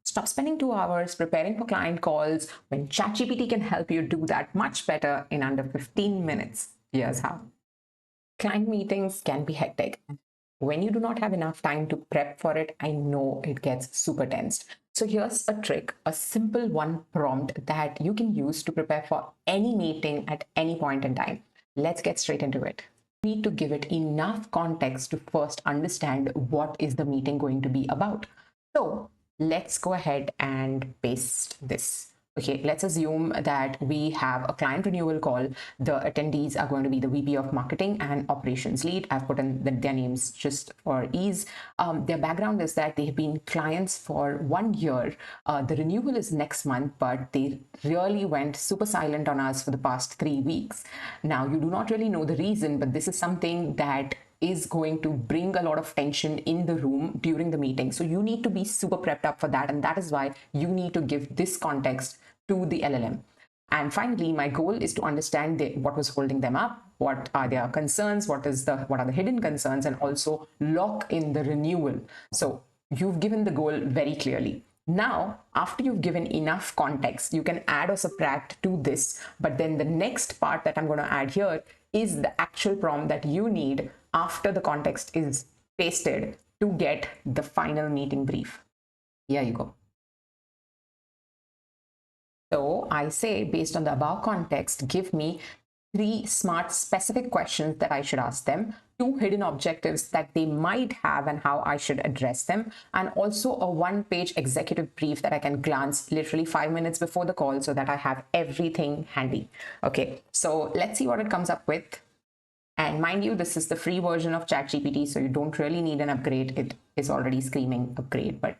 Stop spending 2 hours preparing for client calls when ChatGPT can help you do that much better in under 15 minutes. Here's how. Client meetings can be hectic. When you do not have enough time to prep for it, I know it gets super tense. So here's a trick, a simple one prompt that you can use to prepare for any meeting at any point in time. Let's get straight into it. You need to give it enough context to first understand what is the meeting going to be about. So let's go ahead and paste this. Okay, let's assume that we have a client renewal call. The attendees are going to be the VP of Marketing and Operations Lead. I've put in their names just for ease. Their background is that they have been clients for 1 year. The renewal is next month, but they really went super silent on us for the past 3 weeks. Now, you do not really know the reason, but this is something that is going to bring a lot of tension in the room during the meeting. So you need to be super prepped up for that. And that is why you need to give this context to the LLM. And finally, my goal is to understand what was holding them up, what are their concerns, what are the hidden concerns, and also lock in the renewal. So you've given the goal very clearly. Now, after you've given enough context, you can add or subtract to this. But then the next part that I'm going to add here is the actual prompt that you need after the context is pasted to get the final meeting brief. Here you go. So I say, based on the above context, give me 3 smart specific questions that I should ask them, 2 hidden objectives that they might have and how I should address them, and also a 1-page executive brief that I can glance literally 5 minutes before the call so that I have everything handy. Okay, so let's see what it comes up with. And mind you, this is the free version of ChatGPT, so you don't really need an upgrade. It is already screaming upgrade, but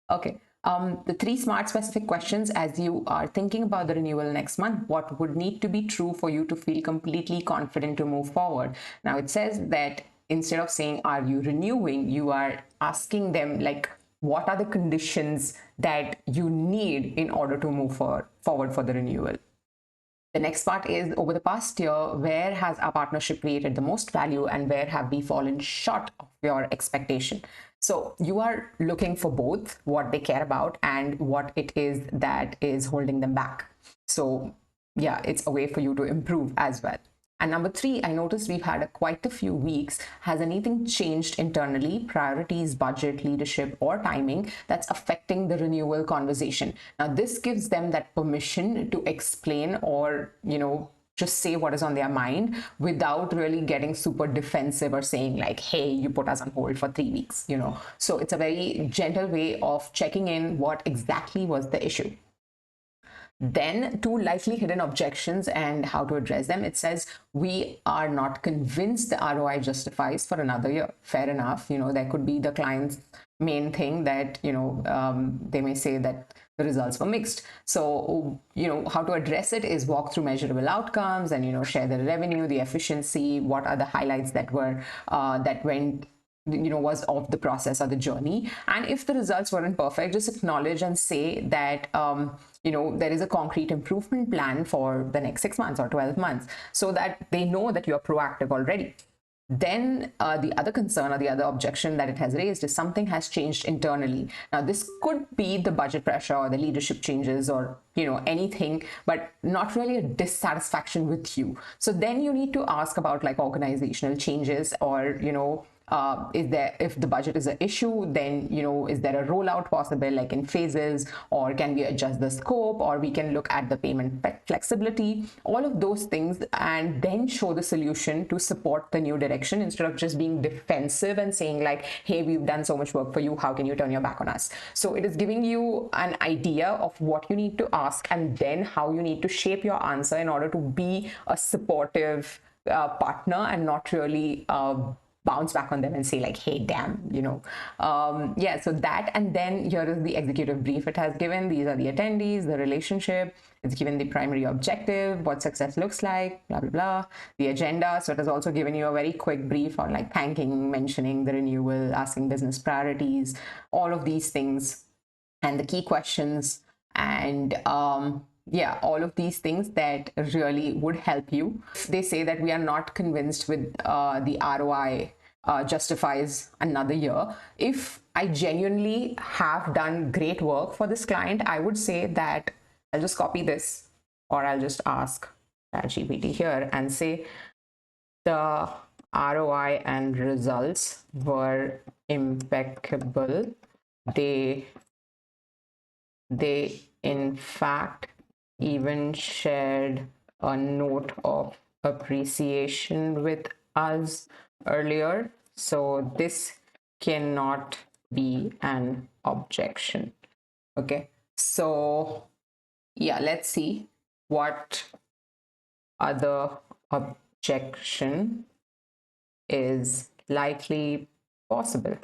okay. The 3 smart specific questions as you are thinking about the renewal next month. What would need to be true for you to feel completely confident to move forward? Now it says that instead of saying, are you renewing? You are asking them like, what are the conditions that you need in order to move forward for the renewal? The next part is, over the past year, where has our partnership created the most value and where have we fallen short of your expectation? So you are looking for both what they care about and what it is that is holding them back. So yeah, it's a way for you to improve as well. And number 3, I noticed we've had quite a few weeks. Has anything changed internally, priorities, budget, leadership, or timing that's affecting the renewal conversation? Now, this gives them that permission to explain or, just say what is on their mind without really getting super defensive or saying like, hey, you put us on hold for 3 weeks, So it's a very gentle way of checking in what exactly was the issue. Then 2 likely hidden objections and how to address them. It says, we are not convinced the ROI justifies for another year. Fair enough. There could be the client's main thing that, they may say that the results were mixed. So, how to address it is walk through measurable outcomes and, share the revenue, the efficiency, what are the highlights that were, that went was of the process or the journey. And if the results weren't perfect, just acknowledge and say that there is a concrete improvement plan for the next 6 months or 12 months so that they know that you're proactive already. Then the other concern or the other objection that it has raised is something has changed internally. Now, this could be the budget pressure or the leadership changes or, anything, but not really a dissatisfaction with you. So then you need to ask about like organizational changes or, if the budget is an issue, then, is there a rollout possible like in phases, or can we adjust the scope, or we can look at the payment flexibility, all of those things, and then show the solution to support the new direction instead of just being defensive and saying like, hey, we've done so much work for you, how can you turn your back on us? So it is giving you an idea of what you need to ask and then how you need to shape your answer in order to be a supportive partner and not really bounce back on them and say like, hey, damn, so that. And then here is the executive brief it has given. These are the attendees, the relationship. It's given the primary objective, what success looks like, blah, blah, blah, the agenda. So it has also given you a very quick brief on like thanking, mentioning the renewal, asking business priorities, all of these things, and the key questions. And all of these things that really would help you. They say that we are not convinced with the ROI justifies another year. If I genuinely have done great work for this client, I would say that I'll just copy this, or I'll just ask ChatGPT here and say the ROI and results were impeccable. They in fact even shared a note of appreciation with us earlier. So this cannot be an objection. Okay. So yeah, let's see what other objection is likely possible.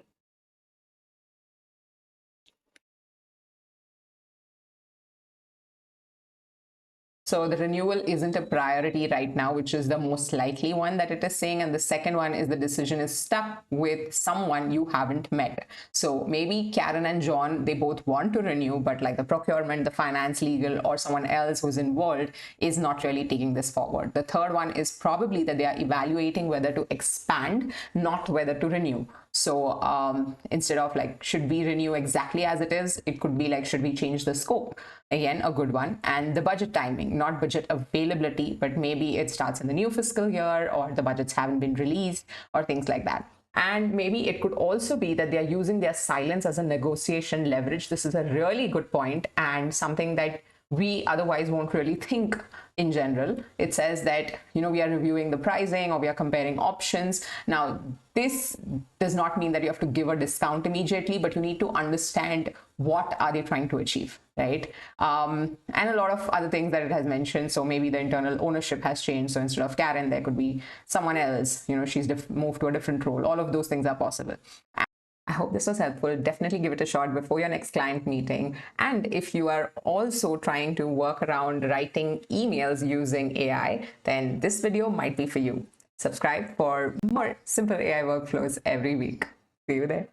So the renewal isn't a priority right now, which is the most likely one that it is saying. And the second one is the decision is stuck with someone you haven't met. So maybe Karen and John, they both want to renew, but like the procurement, the finance, legal, or someone else who's involved is not really taking this forward. The third one is probably that they are evaluating whether to expand, not whether to renew. So instead of like, should we renew exactly as it is, it could be like, should we change the scope? Again, a good one. And the budget timing, not budget availability, but maybe it starts in the new fiscal year, or the budgets haven't been released, or things like that. And maybe it could also be that they're using their silence as a negotiation leverage. This is a really good point, and something that we otherwise won't really think in general. It says that, we are reviewing the pricing, or we are comparing options. Now, this does not mean that you have to give a discount immediately, but you need to understand what are they trying to achieve, right? And a lot of other things that it has mentioned. So maybe the internal ownership has changed. So instead of Karen, there could be someone else, she's moved to a different role. All of those things are possible. I hope this was helpful. Definitely give it a shot before your next client meeting. And if you are also trying to work around writing emails using AI, then this video might be for you. Subscribe for more simple AI workflows every week. See you there.